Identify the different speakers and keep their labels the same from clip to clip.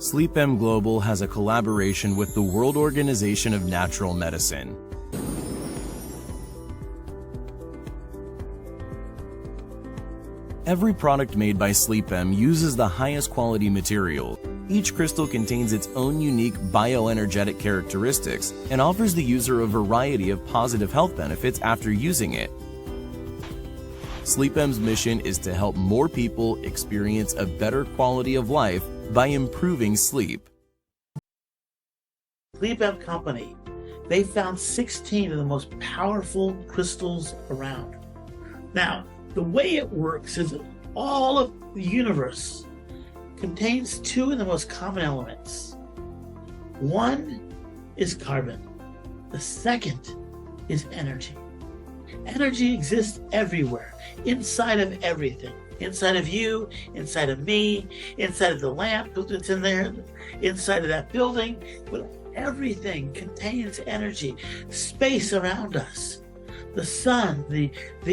Speaker 1: Sleepm Global has a collaboration with the World Organization of Natural Medicine. Every product made by Sleepm uses the highest quality material. Each crystal contains its own unique bioenergetic characteristics and offers the user a variety of positive health benefits after using it. Sleepm's mission is to help more people experience a better quality of life by improving sleep.
Speaker 2: Sleepm Company, they found 16 of the most powerful crystals around. Now, the way it works is that all of the universe contains two of the most common elements. One is carbon. The second is energy. Energy exists everywhere, inside of everything. Inside of you, inside of me, inside of the lamp that's in there, inside of that building. But everything contains energy. Space around us, the sun, the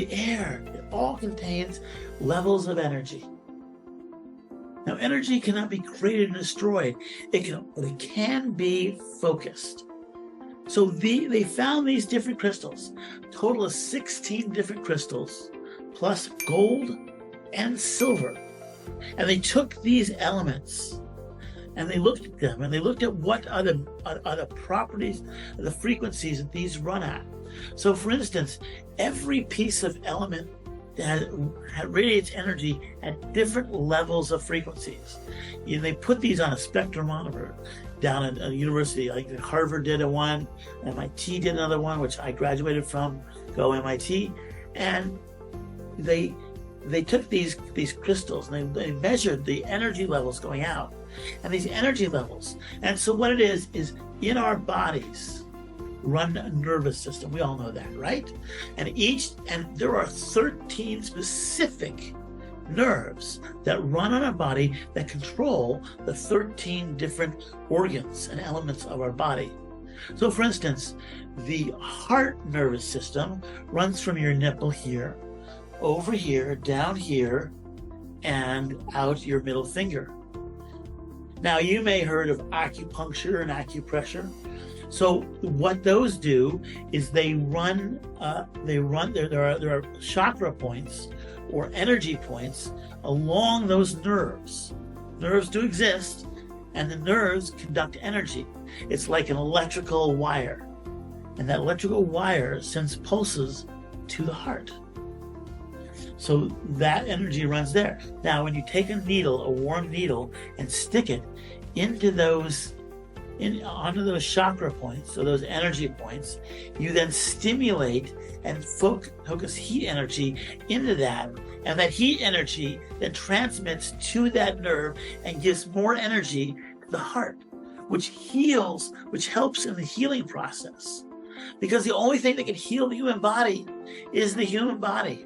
Speaker 2: air, it all contains levels of energy. Now, energy cannot be created and destroyed. But it can be focused. So they found these different crystals, a total of 16 different crystals, plus gold and silver. And they took these elements and they looked at them and they looked at what are the properties, the frequencies that these run at. So for instance, every piece of element that radiates energy at different levels of frequencies. They put these on a spectrometer down at a university, like Harvard did one, MIT did another one, which I graduated from, go MIT, and they took these crystals and they measured the energy levels going out, and these energy levels. And so what it is in our bodies run a nervous system. We all know that, right? And there are 13 specific nerves that run on our body that control the 13 different organs and elements of our body. So for instance, the heart nervous system runs from your nipple here, over here, down here, and out your middle finger. Now, you may have heard of acupuncture and acupressure. So what those do is there are chakra points or energy points along those nerves. Nerves do exist, and the nerves conduct energy. It's like an electrical wire, and that electrical wire sends pulses to the heart. So that energy runs there. Now, when you take a warm needle, and stick it onto those chakra points, so those energy points, you then stimulate and focus heat energy into that, and that heat energy then transmits to that nerve and gives more energy to the heart, which heals, which helps in the healing process. Because the only thing that can heal the human body is the human body.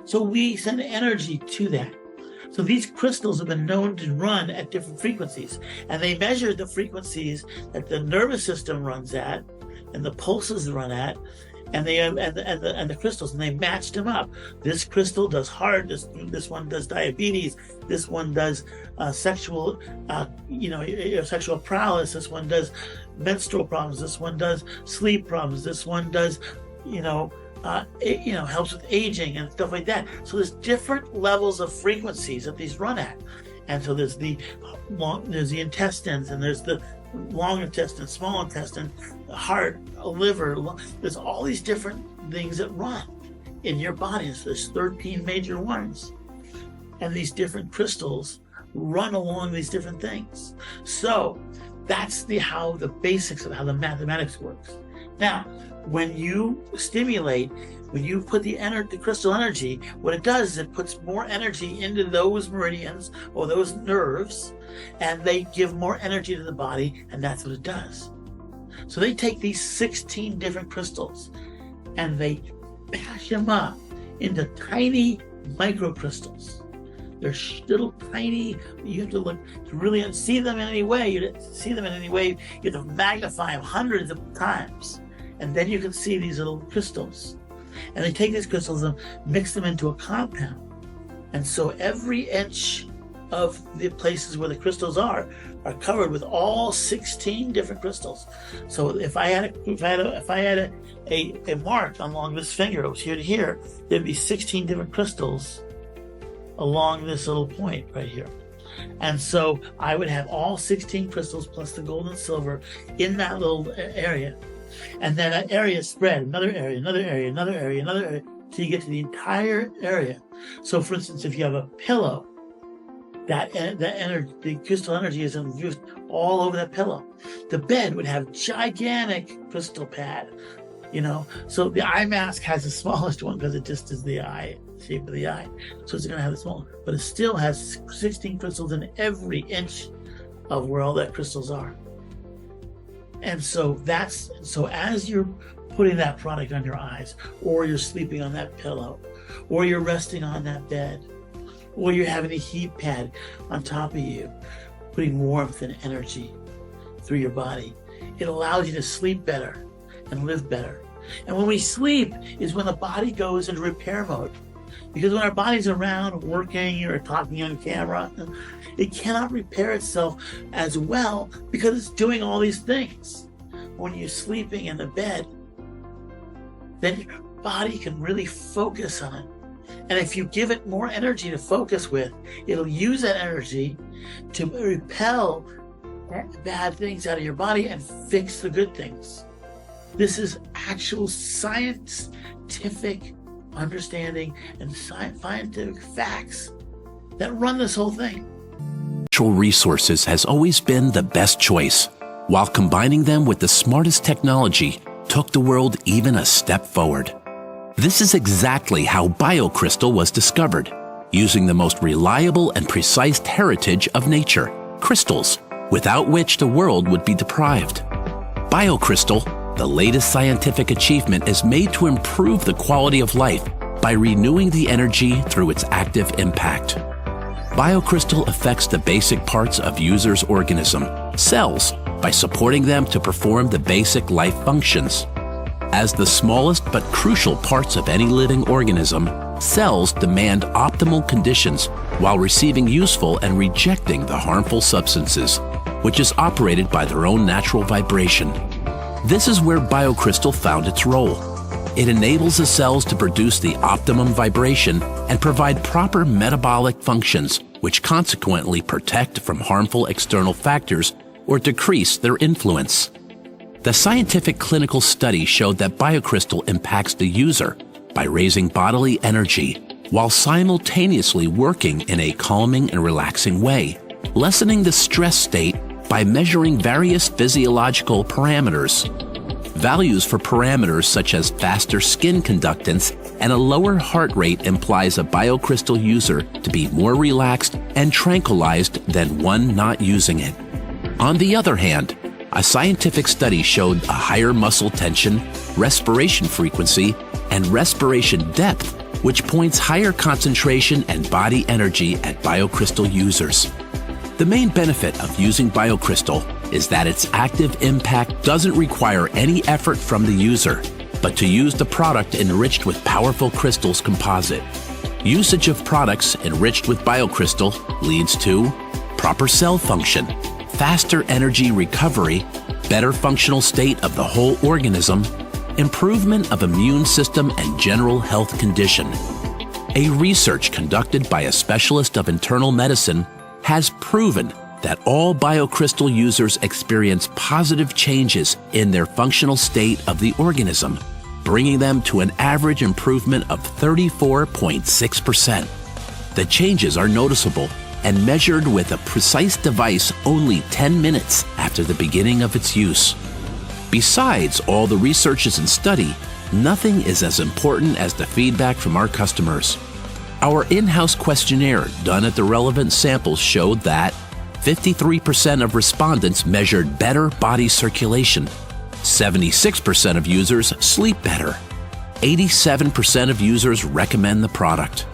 Speaker 2: So we send energy to that. So these crystals have been known to run at different frequencies, and they measured the frequencies that the nervous system runs at, and the pulses run at, and the crystals, and they matched them up. This crystal does heart. This one does diabetes. This one does sexual paralysis. This one does menstrual problems. This one does sleep problems. This one does, helps with aging and stuff like that. So there's different levels of frequencies that these run at. And so there's the intestines, and there's the long intestine, small intestine, heart, liver. There's all these different things that run in your body. So there's 13 major ones. And these different crystals run along these different things. So that's how the basics of how the mathematics works. Now, when you stimulate, when you put the crystal energy, what it does is it puts more energy into those meridians or those nerves, and they give more energy to the body, and that's what it does. So they take these 16 different crystals and they mash them up into tiny microcrystals. They're little tiny, you have to look to really see them in any way. You have to magnify them hundreds of times. And then you can see these little crystals. And they take these crystals and mix them into a compound. And so every inch of the places where the crystals are covered with all 16 different crystals. So if I had a mark along this finger, it was here to here, there'd be 16 different crystals along this little point right here. And so I would have all 16 crystals plus the gold and silver in that little area. And then that area spread, another area, another area, another area, another area, till you get to the entire area. So for instance, if you have a pillow, that energy, the crystal energy is infused all over that pillow. The bed would have gigantic crystal pad, So the eye mask has the smallest one because it just is the eye, shape of the eye. So it's going to have the small, but it still has 16 crystals in every inch of where all that crystals are. And so as you're putting that product on your eyes, or you're sleeping on that pillow, or you're resting on that bed, or you're having a heat pad on top of you, putting warmth and energy through your body, it allows you to sleep better and live better. And when we sleep is when the body goes into repair mode. Because when our body's around working or talking on camera, it cannot repair itself as well because it's doing all these things. When you're sleeping in the bed, then your body can really focus on it. And if you give it more energy to focus with, it'll use that energy to repel bad things out of your body and fix the good things. This is actual scientific understanding and scientific facts that run this whole thing.
Speaker 3: Natural resources has always been the best choice, while combining them with the smartest technology took the world even a step forward. This is exactly how Biocrystal was discovered, using the most reliable and precise heritage of nature, crystals, without which the world would be deprived. Biocrystal, the latest scientific achievement, is made to improve the quality of life by renewing the energy through its active impact. Biocrystal affects the basic parts of users' organism, cells, by supporting them to perform the basic life functions. As the smallest but crucial parts of any living organism, cells demand optimal conditions while receiving useful and rejecting the harmful substances, which is operated by their own natural vibration. This is where Biocrystal found its role. It enables the cells to produce the optimum vibration and provide proper metabolic functions, which consequently protect from harmful external factors or decrease their influence. The scientific clinical study showed that Biocrystal impacts the user by raising bodily energy while simultaneously working in a calming and relaxing way, lessening the stress state by measuring various physiological parameters. Values for parameters such as faster skin conductance and a lower heart rate implies a Biocrystal user to be more relaxed and tranquilized than one not using it. On the other hand, a scientific study showed a higher muscle tension, respiration frequency, and respiration depth, which points higher concentration and body energy at Biocrystal users. The main benefit of using Biocrystal is that its active impact doesn't require any effort from the user, but to use the product enriched with powerful crystals composite. Usage of products enriched with Biocrystal leads to proper cell function, faster energy recovery, better functional state of the whole organism, improvement of immune system and general health condition. A research conducted by a specialist of internal medicine has proven that all Biocrystal users experience positive changes in their functional state of the organism, bringing them to an average improvement of 34.6%. The changes are noticeable and measured with a precise device only 10 minutes after the beginning of its use. Besides all the researches and study, nothing is as important as the feedback from our customers. Our in-house questionnaire done at the relevant samples showed that 53% of respondents measured better body circulation, 76% of users sleep better, 87% of users recommend the product.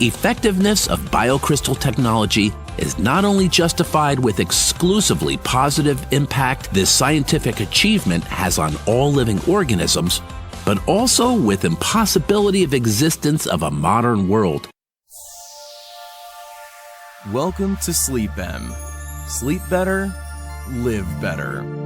Speaker 3: Effectiveness of Biocrystal technology is not only justified with exclusively positive impact this scientific achievement has on all living organisms, but also with impossibility of existence of a modern world.
Speaker 1: Welcome to Sleepm. Sleep better, live better.